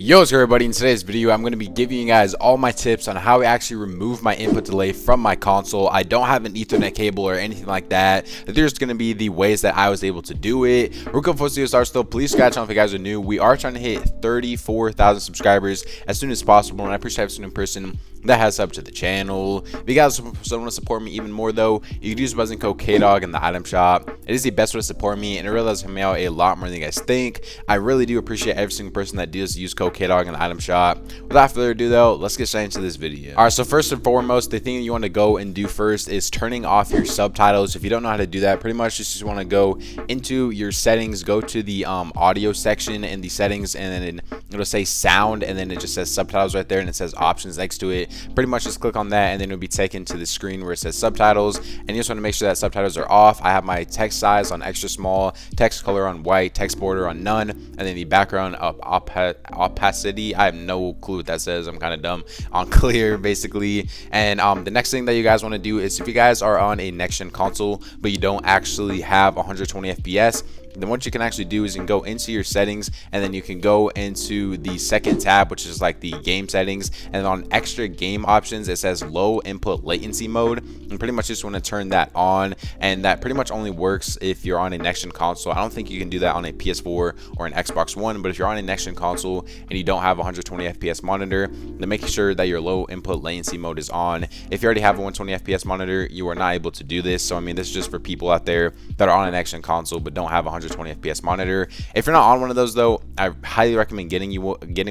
Yo, what's good everybody? In today's video, I'm going to be giving you guys all my tips on how I actually remove my input delay from my console. I don't have an Ethernet cable or anything like that. There's going to be the ways that I was able to do it. Real quick before the video starts though, please subscribe if you guys are new. We are trying to hit 34,000 subscribers as soon as possible, and I appreciate every single person that has up to the channel. If you guys want to support me even more though, you can use buzzing code Kdog in the item shop. It is the best way to support me, and it really does help me out a lot more than you guys think. I really do appreciate every single person that does use code Kdog in the item shop. Without further ado though, let's get straight into this video. Alright, so first and foremost, the thing you want to go and do first is turning off your subtitles. If you don't know how to do that, pretty much you just want to go into your settings, go to the audio section in the settings, and then it'll say sound, and then it just says subtitles right there, and it says options next to it. Pretty much just click on that, and then it'll be taken to the screen where it says subtitles, and you just want to make sure that subtitles are off. I have my text size on extra small, text color on white, text border on none, and then the background opacity, I have no clue what that says, I'm kind of dumb, on clear basically. And the next thing that you guys want to do is, if you guys are on a next gen console but you don't actually have 120 FPS, then what you can actually do is you can go into your settings, and then you can go into the second tab, which is like the game settings, and on extra game options it says low input latency mode, and pretty much just want to turn that on. And that pretty much only works if you're on a next gen console. I don't think you can do that on a PS4 or an Xbox One, but if you're on a next gen console and you don't have a 120 FPS monitor, then make sure that your low input latency mode is on. If you already have a 120 FPS monitor, you are not able to do this. So I mean, this is just for people out there that are on a next gen console but don't have a 120 FPS monitor. If you're not on one of those though, I highly recommend getting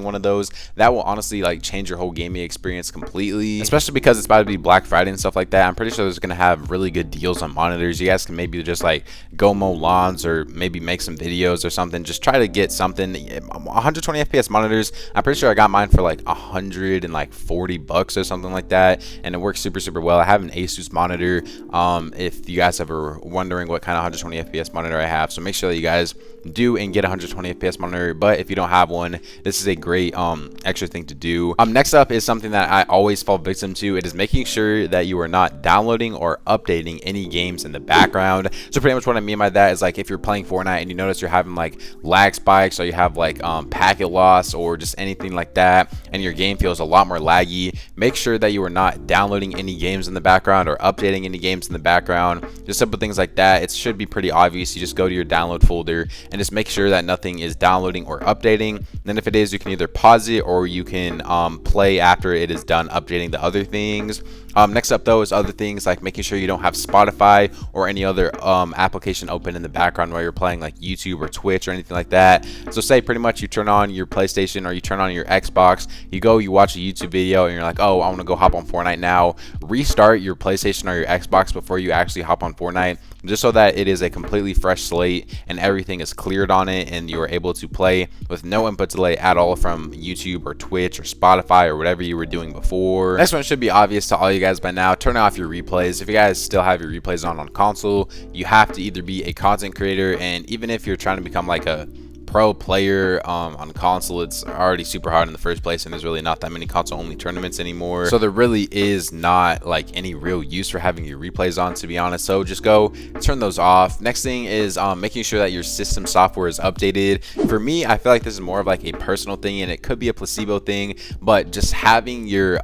one of those. That will honestly like change your whole gaming experience completely, especially because it's about to be Black Friday and stuff like that. I'm pretty sure there's gonna have really good deals on monitors. You guys can maybe just like go mow lawns or maybe make some videos or something. Just try to get something. 120 FPS monitors, I'm pretty sure I got mine for like $140 or something like that, and it works super well. I have an Asus monitor, if you guys ever wondering what kind of 120 FPS monitor I have. So make sure that you guys do and get a 120 FPS monitor. But if you don't have one, this is a great extra thing to do. Next up is something that I always fall victim to. It is making sure that you are not downloading or updating any games in the background. So pretty much what I mean by that is, like, if you're playing Fortnite and you notice you're having like lag spikes, or you have like packet loss or just anything like that, and your game feels a lot more laggy, make sure that you are not downloading any games in the background or updating any games in the background. Just simple things like that. It should be pretty obvious. You just go to your download folder and just make sure that nothing is downloading or updating. Then if it is, you can either pause it or you can play after it is done updating the other things. Next up though is other things like making sure you don't have Spotify or any other application open in the background while you're playing, like YouTube or Twitch or anything like that. So say pretty much you turn on your PlayStation or you turn on your Xbox, you watch a YouTube video, and you're like, oh, I want to go hop on Fortnite now. Restart your PlayStation or your Xbox before you actually hop on Fortnite, just so that it is a completely fresh slate and everything is cleared on it, and you are able to play with no input delay at all from YouTube or Twitch or Spotify or whatever you were doing before. Next one should be obvious to all you guys by now. Turn off your replays. If you guys still have your replays on console, you have to either be a content creator, and even if you're trying to become like a pro player on console, it's already super hard in the first place, and there's really not that many console only tournaments anymore, so there really is not like any real use for having your replays on, to be honest. So just go turn those off. Next thing is making sure that your system software is updated. For me, I feel like this is more of like a personal thing, and it could be a placebo thing, but just having your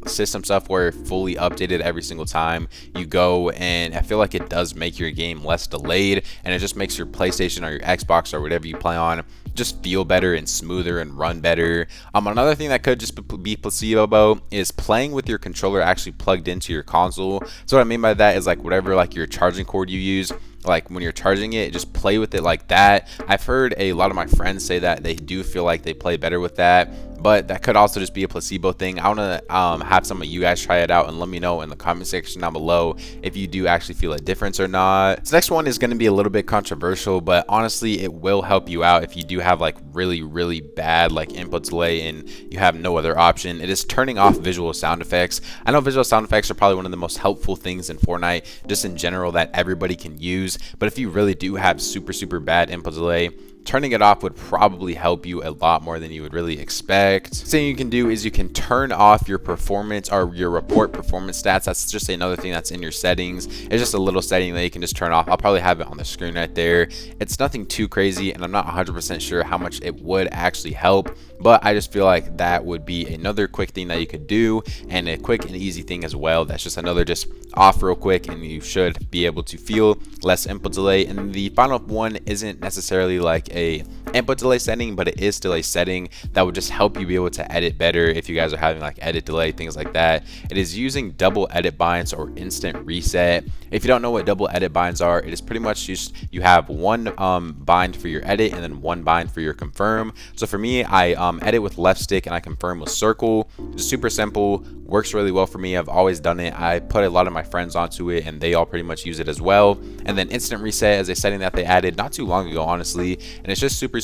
system software fully updated every single time you go, and I feel like it does make your game less delayed, and it just makes your PlayStation or your Xbox or whatever you play on just feel better and smoother and run better. Another thing that could just be placebo is playing with your controller actually plugged into your console. So what I mean by that is, like, whatever like your charging cord you use, like when you're charging it, just play with it like that. I've heard a lot of my friends say that they do feel like they play better with that, but that could also just be a placebo thing. I want to have some of you guys try it out and let me know in the comment section down below if you do actually feel a difference or not. This next one is going to be a little bit controversial, but honestly it will help you out if you do have like really bad like input delay and you have no other option. It is turning off visual sound effects. I know visual sound effects are probably one of the most helpful things in Fortnite just in general that everybody can use, but if you really do have super bad input delay, turning it off would probably help you a lot more than you would really expect. Thing you can do is you can turn off your performance or your report performance stats. That's just another thing that's in your settings. It's just a little setting that you can just turn off. I'll probably have it on the screen right there. It's nothing too crazy, and I'm not 100% sure how much it would actually help, but I just feel like that would be another quick thing that you could do, and a quick and easy thing as well. That's just another just off real quick, and you should be able to feel less input delay. And the final one isn't necessarily like a input delay setting, but it is still a setting that would just help you be able to edit better if you guys are having like edit delay, things like that. It is using double edit binds or instant reset. If you don't know what double edit binds are, it is pretty much just you have one bind for your edit and then one bind for your confirm. So for me, I edit with left stick and I confirm with circle. Just super simple, works really well for me. I've always done it. I put a lot of my friends onto it and they all pretty much use it as well. And then instant reset is a setting that they added not too long ago, honestly, and it's just super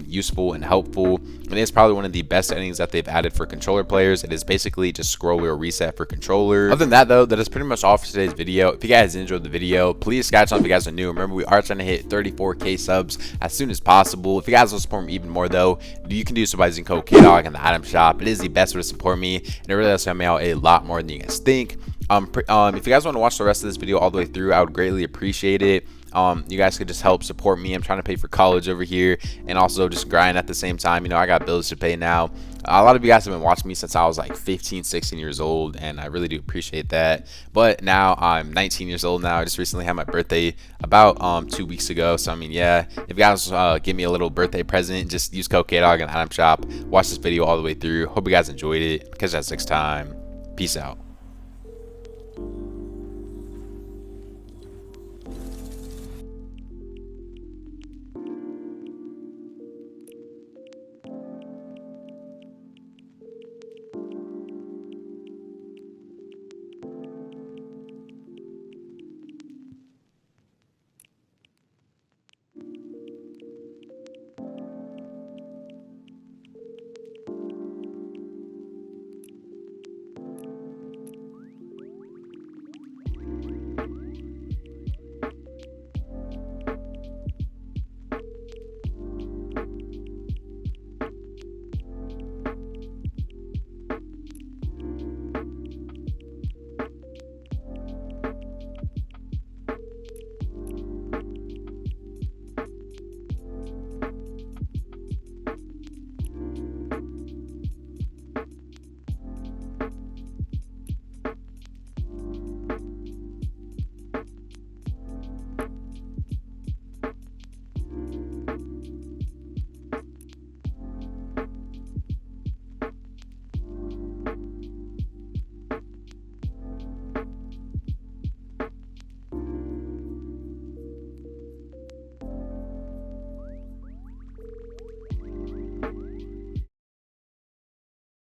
useful and helpful. And it's probably one of the best settings that they've added for controller players. It is basically just scroll wheel reset for controller. Other than that though, that is pretty much all for today's video. If you guys enjoyed the video, please scratch on if you guys are new. Remember, we are trying to hit 34k subs as soon as possible. If you guys want to support me even more though, you can do so by using code Kdog in the item shop. It is the best way to support me, and it really does help me out a lot more than you guys think. If you guys want to watch the rest of this video all the way through, I would greatly appreciate it. You guys could just help support me. I'm trying to pay for college over here and also just grind at the same time. You know, I got bills to pay now. A lot of you guys have been watching me since I was like 15, 16 years old, and I really do appreciate that. But now I'm 19 years old now. I just recently had my birthday about 2 weeks ago. So I mean, yeah, if you guys give me a little birthday present, just use code Kdog in the item shop. Watch this video all the way through. Hope you guys enjoyed it. Catch you guys next time. Peace out.